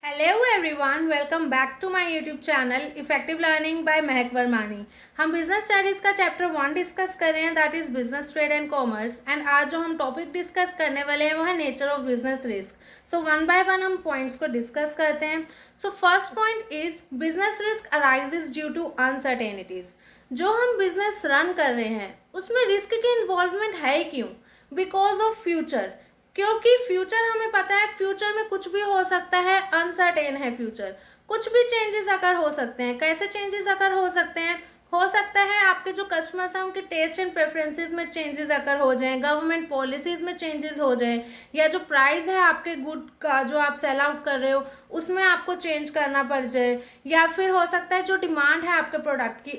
Hello everyone, welcome back to my YouTube channel effective learning by Mahak Varmani. हम business studies का chapter 1 discuss कर रहे हैं, that is business trade and commerce. And आज जो हम टॉपिक डिस्कस करने वाले हैं वो है nature of business risk. So one by one हम पॉइंट्स को डिस्कस करते हैं। So first point is business risk arises due to uncertainties. जो हम बिजनेस रन कर रहे हैं उसमें रिस्क की इन्वॉल्वमेंट है क्यों? बिकॉज ऑफ फ्यूचर, क्योंकि फ्यूचर हमें पता है फ्यूचर में कुछ भी हो सकता है, अनसर्टेन है फ्यूचर। कुछ भी चेंजेस अगर हो सकते हैं। कैसे चेंजेस अगर हो सकते हैं? हो सकता है आपके जो कस्टमर्स हैं उनके टेस्ट एंड प्रेफरेंसेस में चेंजेस अगर हो जाएं, गवर्नमेंट पॉलिसीज़ में चेंजेस हो जाएं, या जो प्राइस है आपके गुड का जो आप सेल आउट कर रहे हो उसमें आपको चेंज करना पड़ जाए, या फिर हो सकता है जो डिमांड है आपके प्रोडक्ट की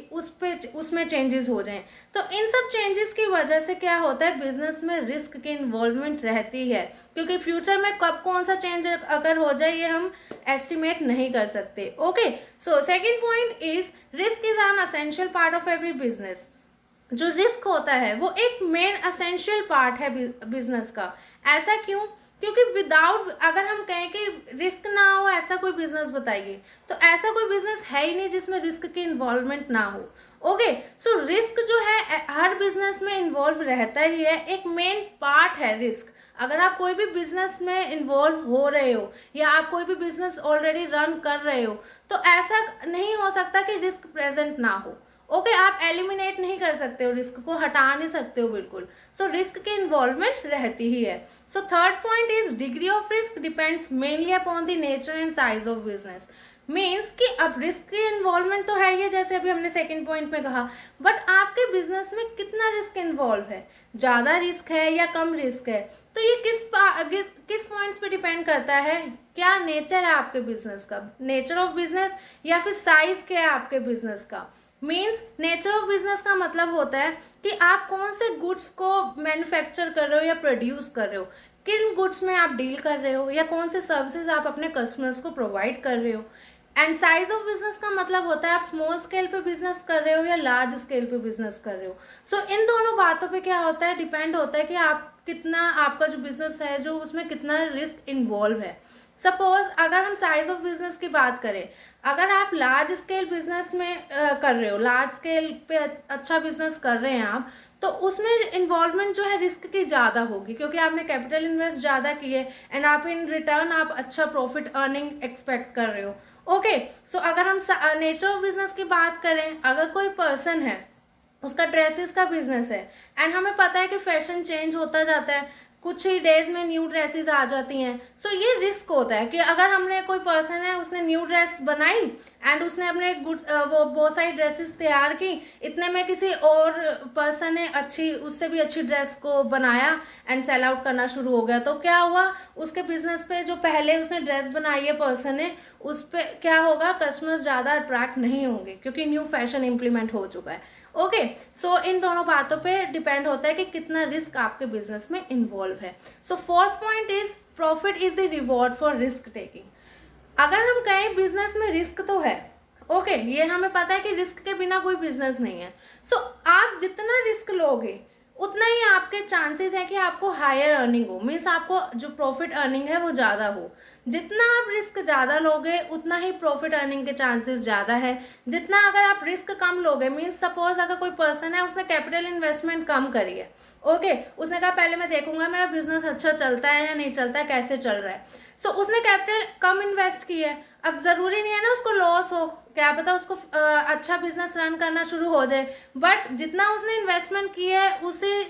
उसमें चेंजेस हो जाएं। तो इन सब चेंजेस की वजह से क्या होता है, बिजनेस में रिस्क की इन्वॉल्वमेंट रहती है, क्योंकि फ्यूचर में कब कौन सा चेंज अगर हो जाए ये हम एस्टिमेट नहीं कर सकते। Okay, so second point is risk is an essential part of every business. जो रिस्क होता है वो एक मेन असेंशियल पार्ट है बिजनेस का। ऐसा क्यों? क्योंकि विदाउट, अगर हम कहें कि रिस्क ना हो ऐसा कोई बिजनेस बताइए, तो ऐसा कोई बिजनेस है ही नहीं जिसमें रिस्क की इन्वॉल्वमेंट ना हो। ओके, सो रिस्क जो है हर बिजनेस में इन्वॉल्व रहता ही है, एक मेन पार्ट है रिस्क। अगर आप कोई भी बिजनेस में इन्वॉल्व हो रहे हो या आप कोई भी बिजनेस ऑलरेडी रन कर रहे हो, तो ऐसा नहीं हो सकता कि रिस्क प्रेजेंट ना हो। ओके, आप एलिमिनेट नहीं कर सकते हो, रिस्क को हटा नहीं सकते हो बिल्कुल। सो रिस्क की इन्वॉल्वमेंट रहती ही है। So third point is degree of risk depends mainly upon the nature and size of business. Means कि अब रिस्क की इन्वॉल्वमेंट तो है ही, जैसे अभी हमने सेकंड पॉइंट में कहा, बट आपके बिजनेस में कितना रिस्क इन्वॉल्व है, ज़्यादा रिस्क है या कम रिस्क है, तो ये किस पॉइंट्स पे डिपेंड करता है। क्या नेचर है आपके बिजनेस का, नेचर ऑफ बिजनेस, या फिर साइज क्या है आपके बिजनेस का। मीन्स नेचर ऑफ बिजनेस का मतलब होता है कि आप कौन से गुड्स को मैन्युफैक्चर कर रहे हो या प्रोड्यूस कर रहे हो, किन गुड्स में आप डील कर रहे हो, या कौन से सर्विसेज आप अपने कस्टमर्स को प्रोवाइड कर रहे हो। एंड साइज ऑफ बिजनेस का मतलब होता है आप स्मॉल स्केल पे बिजनेस कर रहे हो या लार्ज स्केल पे बिजनेस कर रहे हो। सो इन दोनों बातों पे क्या होता है, डिपेंड होता है कि आप कितना, आपका जो बिजनेस है जो उसमें कितना रिस्क इन्वॉल्व है। सपोज अगर हम साइज ऑफ बिजनेस की बात करें, अगर आप लार्ज स्केल बिजनेस में कर रहे हो, लार्ज स्केल पे अच्छा बिजनेस कर रहे हैं आप, तो उसमें इन्वॉल्वमेंट जो है रिस्क की ज़्यादा होगी, क्योंकि आपने कैपिटल इन्वेस्ट ज़्यादा किए एंड आप इन रिटर्न आप अच्छा प्रॉफिट अर्निंग एक्सपेक्ट कर रहे हो। ओके, सो अगर हम नेचर ऑफ बिजनेस की बात करें, अगर कोई पर्सन है उसका ड्रेसेस का बिजनेस है एंड हमें पता है कि फैशन चेंज होता जाता है, कुछ ही डेज में न्यू ड्रेसेस आ जाती हैं। सो ये रिस्क होता है कि अगर हमने, कोई पर्सन है उसने न्यू ड्रेस बनाई एंड उसने अपने वो बहुत सारी ड्रेसेस तैयार की, इतने में किसी और पर्सन ने अच्छी, उससे भी अच्छी ड्रेस को बनाया एंड सेल आउट करना शुरू हो गया, तो क्या हुआ, उसके बिजनेस पे जो पहले उसने ड्रेस बनाई है पर्सन ने, उस पर क्या होगा, कस्टमर्स ज़्यादा अट्रैक्ट नहीं होंगे क्योंकि न्यू फैशन इम्प्लीमेंट हो चुका है। ओके, सो इन दोनों बातों पे डिपेंड होता है कि कितना रिस्क आपके बिजनेस में इन्वॉल्व है। So fourth point is profit is the reward for risk taking. अगर हम कहें बिजनेस में रिस्क तो है, ओके, ये हमें पता है कि रिस्क के बिना कोई बिजनेस नहीं है। सो आप जितना रिस्क लोगे उतना ही आपके चांसेस है कि आपको हायर अर्निंग हो, मीन्स आपको जो प्रॉफिट अर्निंग है वो ज़्यादा हो। जितना आप रिस्क ज़्यादा लोगे उतना ही प्रॉफिट अर्निंग के चांसेस ज़्यादा है। जितना अगर आप रिस्क कम लोगे, मीन्स सपोज अगर कोई पर्सन है उसने कैपिटल इन्वेस्टमेंट कम करी है, ओके, उसने कहा पहले मैं देखूंगा मेरा बिजनेस अच्छा चलता है या नहीं चलता है, कैसे चल रहा है। सो उसने कैपिटल कम इन्वेस्ट की है, अब ज़रूरी नहीं है ना उसको लॉस हो, क्या पता उसको अच्छा बिजनेस रन करना शुरू हो जाए, बट जितना उसने इन्वेस्टमेंट की है उसी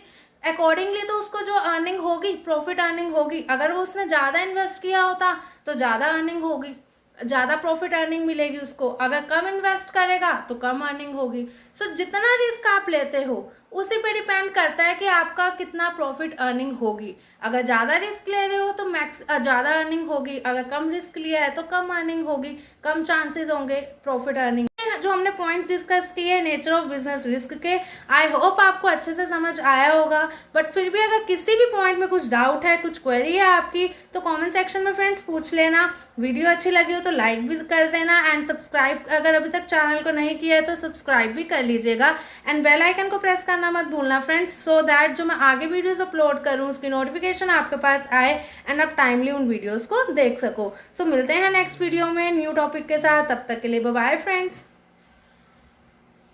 अकॉर्डिंगली तो उसको जो अर्निंग होगी, प्रॉफिट अर्निंग होगी। अगर वो उसने ज़्यादा इन्वेस्ट किया होता तो ज़्यादा अर्निंग होगी, ज़्यादा प्रॉफिट अर्निंग मिलेगी उसको। अगर कम इन्वेस्ट करेगा तो कम अर्निंग होगी। सो जितना रिस्क आप लेते हो उसी पे डिपेंड करता है कि आपका कितना प्रॉफिट अर्निंग होगी। अगर ज़्यादा रिस्क ले रहे हो तो ज़्यादा अर्निंग होगी, अगर कम रिस्क लिया है तो कम अर्निंग होगी, कम चांसेस होंगे प्रॉफिट अर्निंग। जो हमने पॉइंट्स डिस्कस किए नेचर ऑफ बिजनेस रिस्क के, आई होप आपको अच्छे से समझ आया होगा। बट फिर भी अगर किसी भी पॉइंट में कुछ डाउट है, कुछ क्वेरी है आपकी, तो कमेंट सेक्शन में फ्रेंड्स पूछ लेना। वीडियो अच्छी लगी हो तो लाइक भी कर देना एंड सब्सक्राइब अगर अभी तक चैनल को नहीं किया है तो सब्सक्राइब भी कर लीजिएगा एंड बेल आइकन को प्रेस करना मत भूलना फ्रेंड्स, सो दैट जो मैं आगे वीडियोस अपलोड करूँ उसकी नोटिफिकेशन आपके पास आए एंड आप टाइमली उन वीडियोस को देख सको। सो मिलते हैं नेक्स्ट वीडियो में न्यू टॉपिक के साथ, तब तक के लिए बाय बाय फ्रेंड्स।